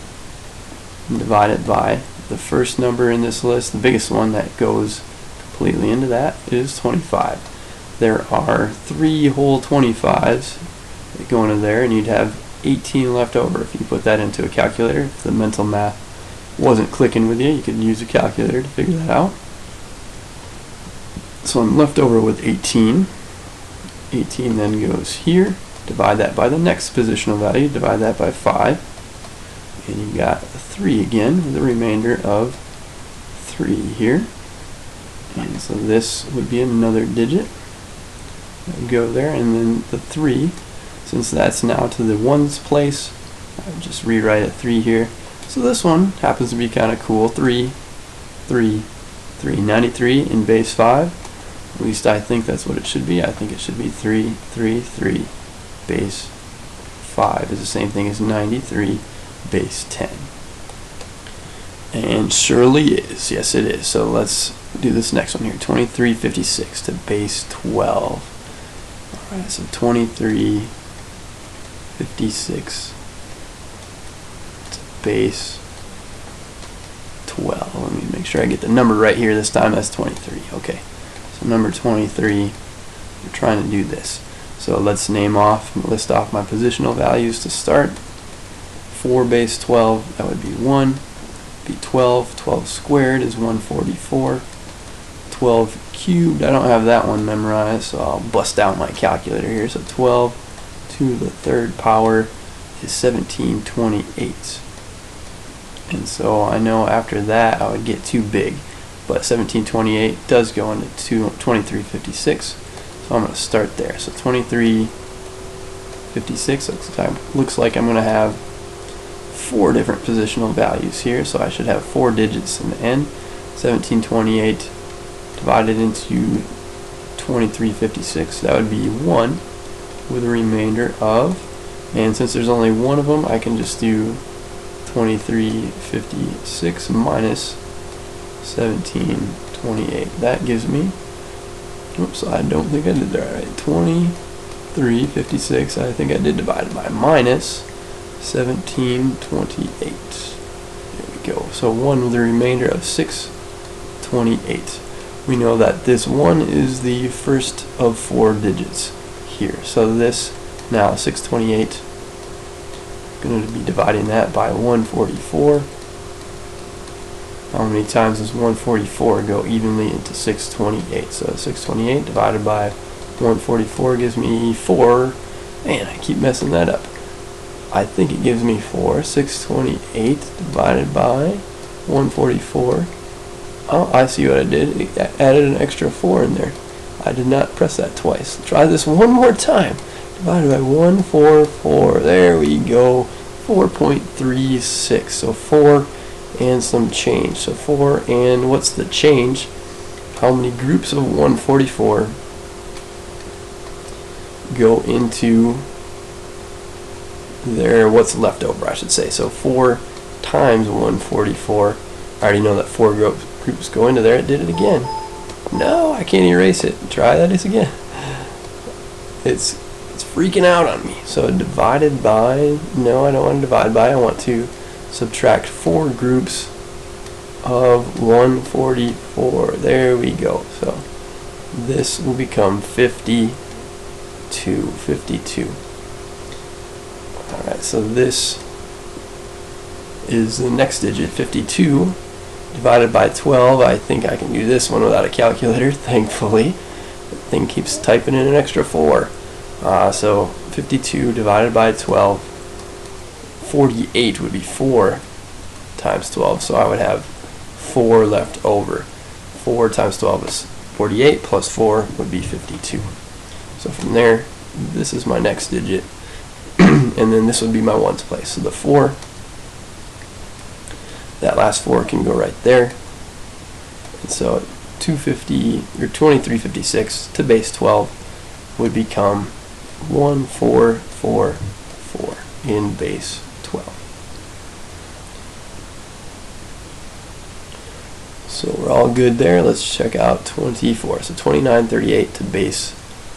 and divide it by the first number in this list. The biggest one that goes completely into that is 25. There are 3 whole 25s that go into there, and you'd have 18 left over if you put that into a calculator. If the mental math wasn't clicking with you, you could use a calculator to figure that out. So I'm left over with 18. 18 then goes here. Divide that by the next positional value. Divide that by 5. And you got 3 again with a remainder of 3 here. And so this would be another digit. That would go there. And then the 3, since that's now to the 1's place, I would just rewrite a 3 here. So this one happens to be kind of cool. 3, 3, 3. 93 in base 5. At least I think that's what it should be. I think it should be 333 base 5 is the same thing as 93 base 10. And surely is. Yes, it is. So let's do this next one here. 2356 to base 12. Alright, so 2356 to base 12. Let me make sure I get the number right here this time. That's 23. Okay. So number 23, we're trying to do this. So let's list off my positional values to start. 4 base 12, that would be 1. Be 12. 12 squared is 144. 12 cubed, I don't have that one memorized, so I'll bust out my calculator here. So 12 to the third power is 1728. And so I know after that I would get too big, but 1728 does go into 2356, so I'm going to start there. So 2356 looks like I'm going to have 4 different positional values here, so I should have 4 digits in the end. 1728 divided into 2356, that would be 1 with a remainder of, and since there's only one of them, I can just do 2356 minus 1728. That gives me, oops, I don't think I did that right. 2356, I think I did divide it by minus 1728. There we go. So 1 with a remainder of 628. We know that this 1 is the first of 4 digits here. So this now 628, going to be dividing that by 144. How many times does 144 go evenly into 628? So 628 divided by 144 gives me 4. Man, I keep messing that up. I think it gives me 4. 628 divided by 144. Oh, I see what I did. It added an extra 4 in there. I did not press that twice. Try this one more time. Divided by 144. There we go. 4.36. So 4 and some change. So 4 and what's the change? How many groups of 144 go into there? What's left over, I should say. So 4 times 144. I already know that 4 groups go into there. It did it again. No, I can't erase it. Try that again. It's freaking out on me. So divided by, no, I don't want to divide by. I want to subtract 4 groups of 144. There we go. So this will become 52. 52. Alright, so this is the next digit, 52. Divided by 12, I think I can do this one without a calculator, thankfully. The thing keeps typing in an extra 4. So 52 divided by 12, 48 would be 4 times 12, so I would have 4 left over. 4 times 12 is 48, plus 4 would be 52. So from there, this is my next digit, and then this would be my ones place. So the 4, that last 4 can go right there. And so 2356 to base 12 would become 1444 in base 12. So we're all good there. Let's check out 24. So 2938 to base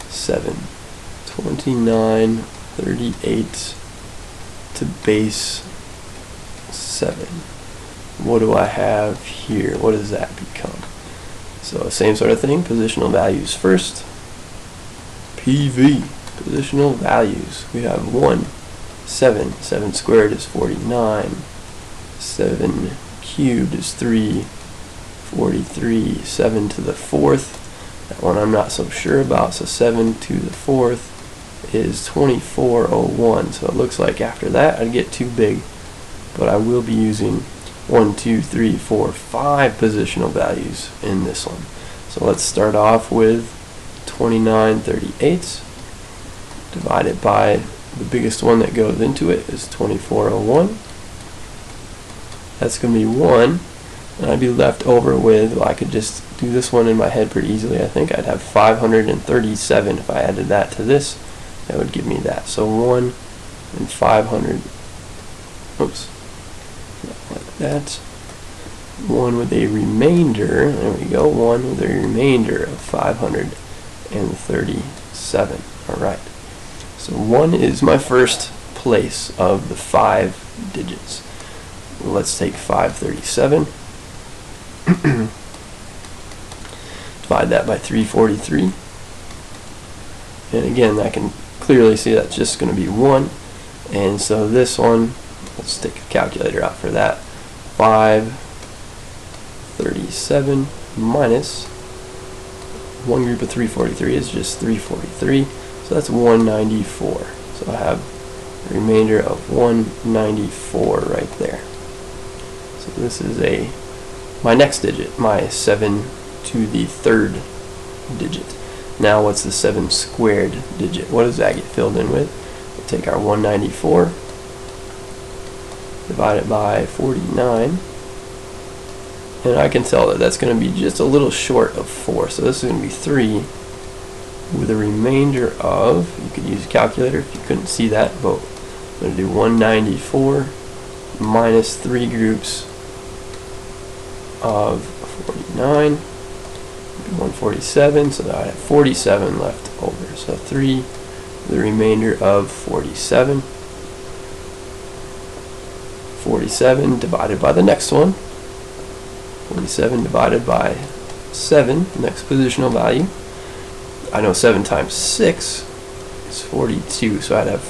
7. 2938 to base 7. What do I have here? What does that become? So same sort of thing, positional values first. PV, positional values. We have 1, 7. 7 squared is 49. 7 cubed is 343. 7 to the 4th. That one I'm not so sure about. So 7 to the 4th is 2401. So it looks like after that I'd get too big. But I will be using 1, 2, 3, 4, 5 positional values in this one. So let's start off with 2938 divided by the biggest one that goes into it is 2401. That's going to be 1. And I'd be left over with, well, I could just do this one in my head pretty easily. I think I'd have 537 if I added that to this. That would give me that. So 1 and 500. Oops. Like that. 1 with a remainder. There we go. 1 with a remainder of 537. Alright. So 1 is my first place of the 5 digits. Let's take 537. Divide that by 343. And again, I can clearly see that's just going to be 1. And so this one, let's take a calculator out for that. 537 minus one group of 343 is just 343. So that's 194. So I have a remainder of 194 right there. So this is my next digit, my 7 to the 3rd digit. Now what's the 7 squared digit? What does that get filled in with? We'll take our 194, divide it by 49, and I can tell that that's going to be just a little short of 4. So this is going to be 3 with a remainder of, you could use a calculator if you couldn't see that, but I'm going to do 194 minus 3 groups of 49, 147, so that I have 47 left over. So 3, the remainder of 47. 47 divided by the next one. 47 divided by 7, next positional value. I know 7 times 6 is 42, so I'd have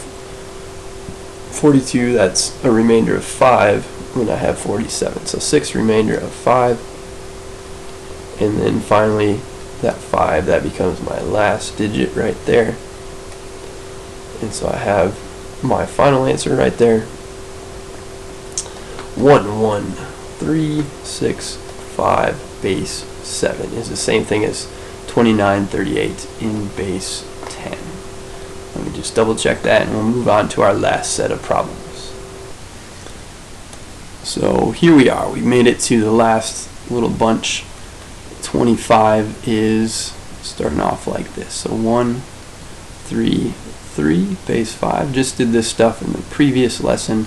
42, that's a remainder of 5 when I have 47. So 6 remainder of 5. And then finally, that 5, that becomes my last digit right there. And so I have my final answer right there. 11365 base 7 is the same thing as 2938 in base 10. Let me just double check that and we'll move on to our last set of problems. So here we are. We made it to the last little bunch. 25 is starting off like this. So 133 base 5. Just did this stuff in the previous lesson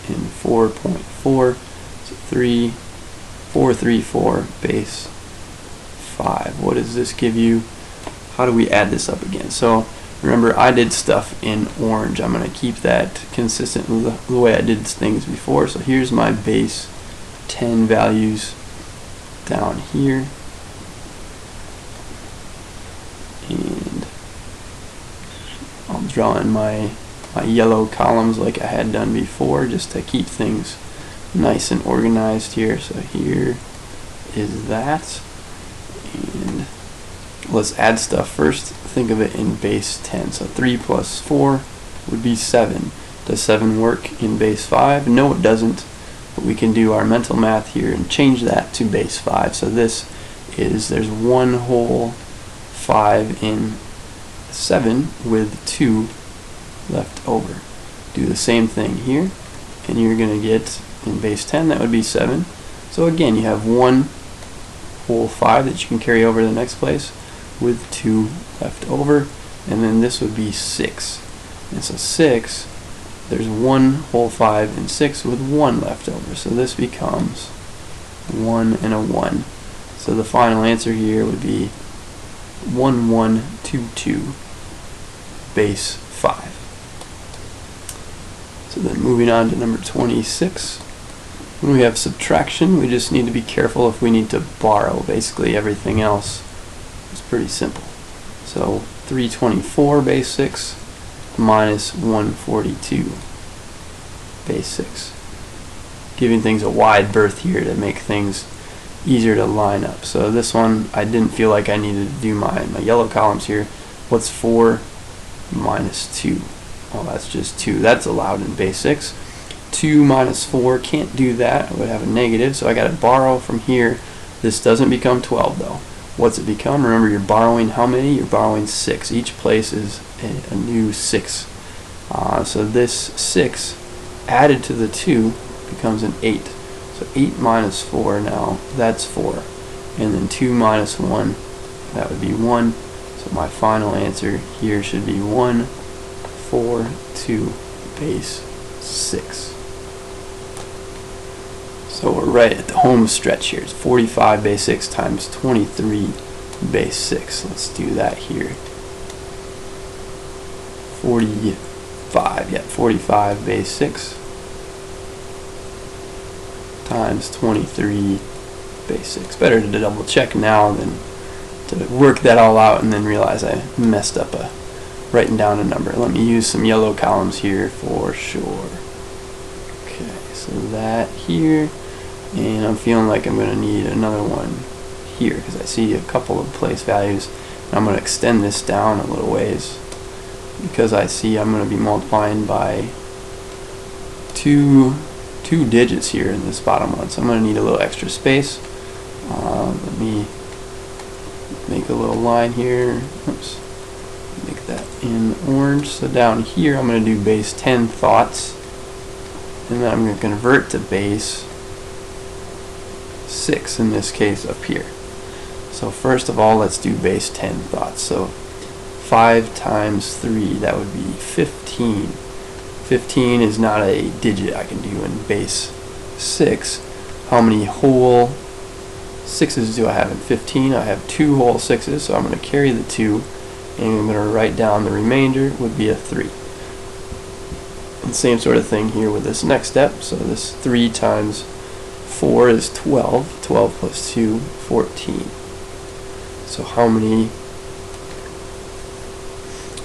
in 4.4. So 3434 base 5. What does this give you? How do we add this up again? So remember, I did stuff in orange. I'm going to keep that consistent with the way I did things before. So here's my base 10 values down here. And I'll draw in my yellow columns like I had done before, just to keep things nice and organized here. So here is that. And let's add stuff first. Think of it in base 10. So 3 plus 4 would be 7. Does 7 work in base 5? No, it doesn't. But we can do our mental math here and change that to base 5. So this is, there's one whole 5 in 7 with 2 left over. Do the same thing here, and you're going to get in base 10, that would be 7. So again, you have one whole 5 that you can carry over to the next place with 2 left over, and then this would be 6. And so 6, there's one whole 5 in 6 with 1 left over. So this becomes 1 and a 1. So the final answer here would be 1122 base 5. So then moving on to number 26. When we have subtraction, we just need to be careful if we need to borrow. Basically everything else is pretty simple. So 324 base 6 minus 142 base 6. Giving things a wide berth here to make things easier to line up. So this one, I didn't feel like I needed to do my yellow columns here. What's 4 minus 2? Well, that's just 2. That's allowed in base 6. 2 minus 4, can't do that. I would have a negative, so I got to borrow from here. This doesn't become 12 though. What's it become? Remember, you're borrowing how many? You're borrowing 6. Each place is a new 6. So this 6 added to the 2 becomes an 8. So So 8 minus 4 now, that's 4. And then 2 minus 1, that would be 1. So my final answer here should be 1, 4, 2, base 6. So we're right at the home stretch here. It's 45 base 6 times 23 base 6. Let's do that here. 45 base 6 times 23 base 6. Better to double check now than to work that all out and then realize I messed up writing down a number. Let me use some yellow columns here for sure. Okay, so that here, and I'm feeling like I'm going to need another one here because I see a couple of place values. I'm going to extend this down a little ways because I see I'm going to be multiplying by two digits here in this bottom one, so I'm going to need a little extra space. Let me make a little line here. Oops. Make that in orange. So down here I'm going to do base 10 thoughts, and then I'm going to convert to base 6 in this case up here. So first of all, let's do base 10 thoughts. So 5 times 3, that would be 15. 15 is not a digit I can do in base 6. How many whole 6's do I have in 15? I have 2 whole 6's, so I'm going to carry the 2, and I'm going to write down the remainder would be a 3. And same sort of thing here with this next step. So this 3 times 4 is 12. 12 plus 2, 14. So how many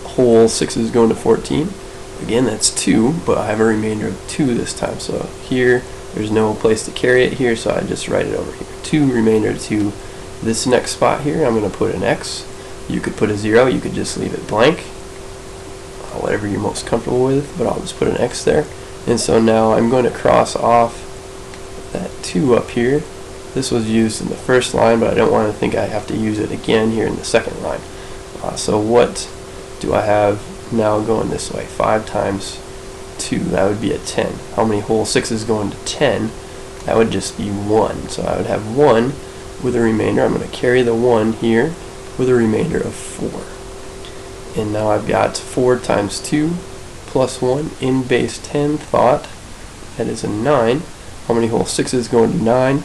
whole 6's go into 14? Again, that's 2, but I have a remainder of 2 this time. So here, there's no place to carry it here, so I just write it over here. 2 remainder of 2. This next spot here, I'm going to put an X. You could put a 0, you could just leave it blank. Whatever you're most comfortable with, but I'll just put an X there. And so now I'm going to cross off that 2 up here. This was used in the first line, but I don't want to think I have to use it again here in the second line. So what do I have now going this way? 5 times 2, that would be a 10. How many whole 6's go into 10? That would just be 1. So I would have 1 with a remainder. I'm going to carry the 1 here with a remainder of 4. And now I've got 4 times 2 plus 1 in base 10 thought. That is a 9. How many whole 6's go into 9?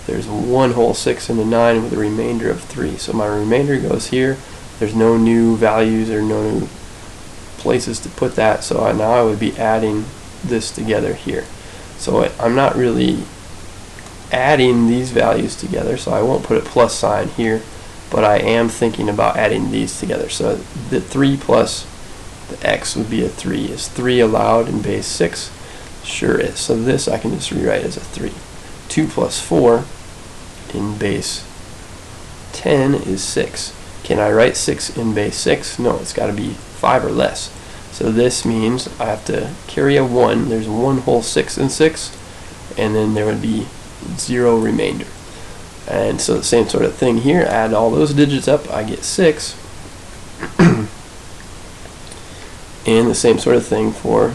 There's 1 whole 6 into 9 with a remainder of 3. So my remainder goes here. There's no new values or no new places to put that. So now I would be adding this together here. So I'm not really adding these values together, so I won't put a plus sign here. But I am thinking about adding these together. So the 3 plus the X would be a 3. Is 3 allowed in base 6? Sure is. So this I can just rewrite as a 3. 2 plus 4 in base 10 is 6. Can I write 6 in base 6? No, it's got to be 5 or less. So this means I have to carry a 1. There's 1 whole 6 in 6, and then there would be 0 remainder. And so the same sort of thing here, add all those digits up, I get 6. And the same sort of thing for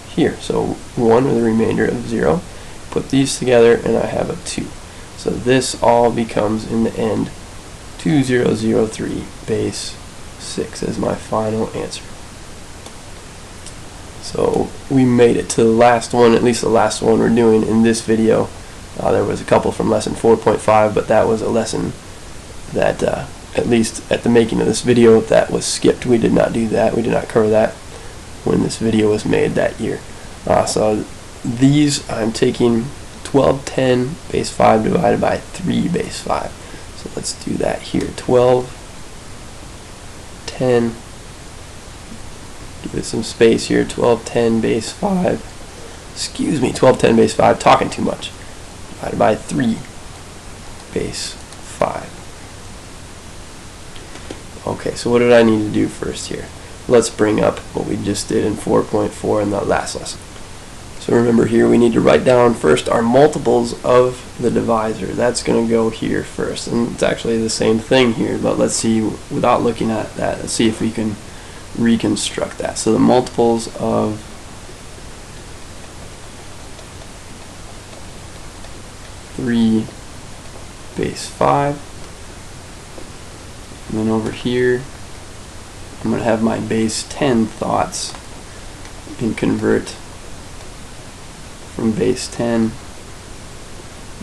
here. So 1 with a remainder of 0. Put these together and I have a 2. So this all becomes, in the end, 2003 base 6 as my final answer. So we made it to the last one, at least the last one we're doing in this video. There was a couple from lesson 4.5, but that was a lesson that, at least at the making of this video, that was skipped. We did not do that. We did not cover that when this video was made that year. So these, I'm taking 1210 base 5 divided by 3 base 5. So let's do that here. 1210, give it some space here. 1210 base 5. Excuse me, 1210 base 5, talking too much. Divided by 3 base 5. Okay, so what did I need to do first here? Let's bring up what we just did in 4.4 in the last lesson. So remember here, we need to write down first our multiples of the divisor. That's going to go here first. And it's actually the same thing here, but let's see, without looking at that, let's see if we can reconstruct that. So the multiples of 3 base 5. And then over here, I'm going to have my base 10 thoughts and convert from base 10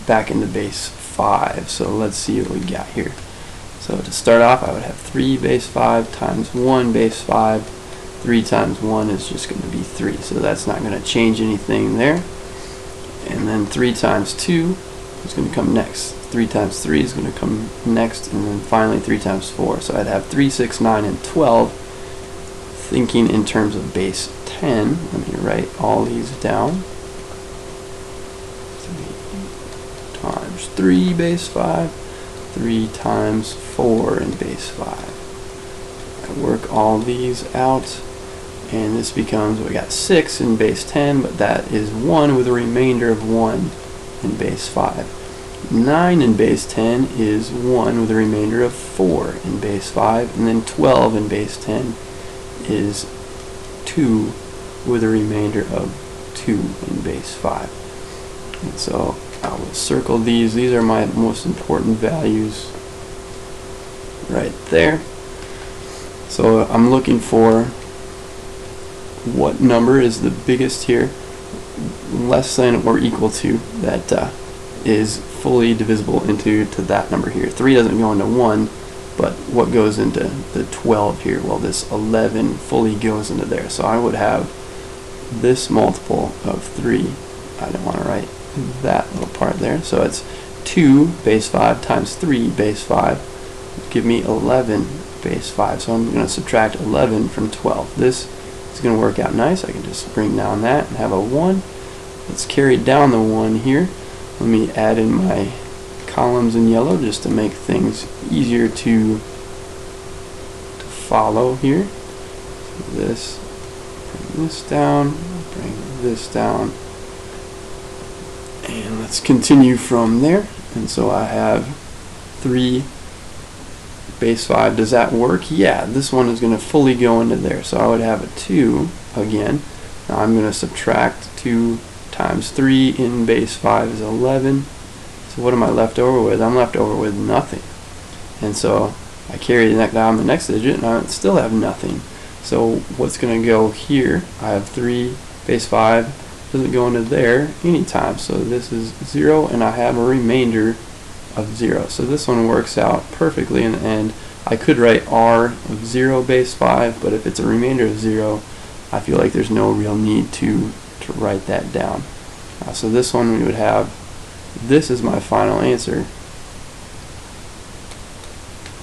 back into base 5. So let's see what we got here. So to start off, I would have 3 base 5 times 1 base 5. 3 times 1 is just going to be 3, so that's not going to change anything there. And then 3 times 2 is going to come next. 3 times 3 is going to come next, and then finally 3 times 4. So I'd have 3, 6, 9, and 12. Thinking in terms of base 10, let me write all these down. 3 times 3 base 5, 3 times 4 in base 5. I work all these out, and this becomes, we got 6 in base 10, but that is 1 with a remainder of 1 in base 5. 9 in base 10 is 1 with a remainder of 4 in base 5, and then 12 in base 10 is 2 with a remainder of 2 in base 5. And so I will circle these. These are my most important values right there. So I'm looking for what number is the biggest here, less than or equal to, that is fully divisible into that number here. 3 doesn't go into 1, but what goes into the 12 here? Well, this 11 fully goes into there. So I would have this multiple of 3. I don't want to write that little part there. So it's 2 base 5 times 3 base 5 give me 11 base 5. So I'm going to subtract 11 from 12. This is going to work out nice. I can just bring down that and have a 1. Let's carry down the 1 here. Let me add in my columns in yellow just to make things easier to follow here. So this, bring this down, bring this down, and let's continue from there. And so I have 3 base 5. Does that work? Yeah, this one is going to fully go into there. So I would have a 2 again. Now I'm going to subtract 2 times 3 in base 5 is 11. So what am I left over with? I'm left over with nothing. And so I carry down the next digit and I still have nothing. So what's going to go here? I have 3 base 5 doesn't go into there anytime. So this is 0 and I have a remainder of 0. So this one works out perfectly, and I could write R of 0 base 5, but if it's a remainder of 0, I feel like there's no real need to write that down. So this one we would have, this is my final answer,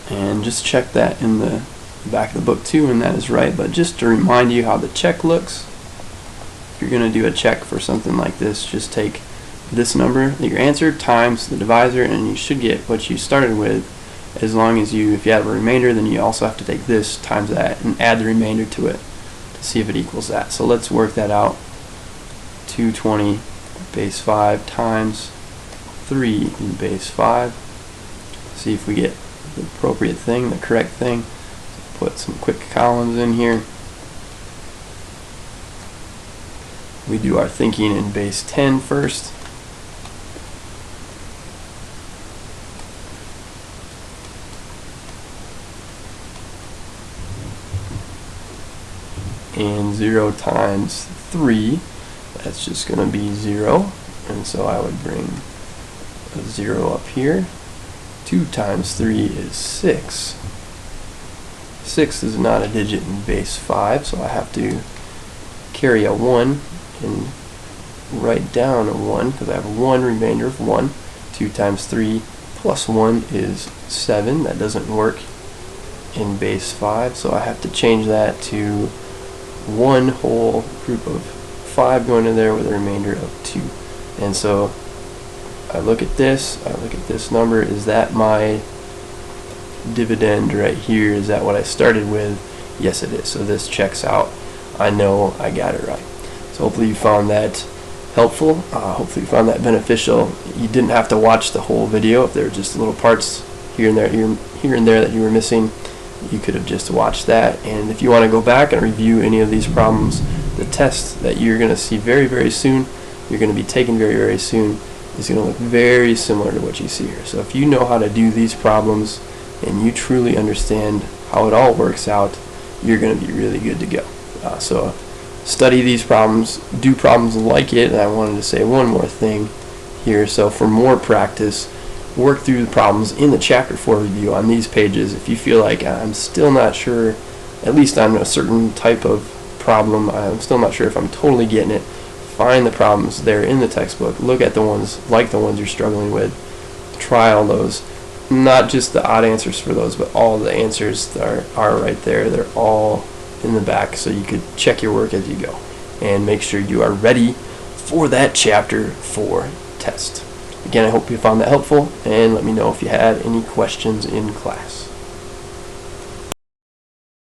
and just check that in the back of the book too, and that is right. But just to remind you how the check looks, if you're going to do a check for something like this, just take this number that your answer times the divisor, and you should get what you started with. As long as if you have a remainder, then you also have to take this times that and add the remainder to it to see if it equals that. So let's work that out. 220 base 5 times 3 in base 5. See if we get the appropriate thing, the correct thing. Put some quick columns in here. We do our thinking in base 10 first. And 0 times 3, that's just going to be 0, and so I would bring a 0 up here. 2 times 3 is 6. 6 is not a digit in base 5, so I have to carry a 1 and write down a 1 because I have 1 remainder of 1. 2 times 3 plus 1 is 7. That doesn't work in base 5, so I have to change that to one whole group of 5 going in there with a remainder of 2. And so I look at this number. Is that my dividend right here? Is that what I started with? Yes, it is. So this checks out. I know I got it right. So hopefully you found that helpful. Hopefully you found that beneficial. You didn't have to watch the whole video. If there were just little parts here and there that you were missing, you could have just watched that. And if you want to go back and review any of these problems, the test that you're going to see very, very soon, you're going to be taking very, very soon, is going to look very similar to what you see here. So if you know how to do these problems and you truly understand how it all works out, you're going to be really good to go. So study these problems, do problems like it, and I wanted to say one more thing here. So for more practice, work through the problems in the Chapter 4 review on these pages. If you feel like I'm still not sure, at least on a certain type of problem, I'm still not sure if I'm totally getting it, find the problems there in the textbook, look at the ones like the ones you're struggling with, try all those, not just the odd answers for those, but all the answers that are right there. They're all in the back, so you could check your work as you go and make sure you are ready for that Chapter 4 test. Again, I hope you found that helpful, and let me know if you had any questions in class.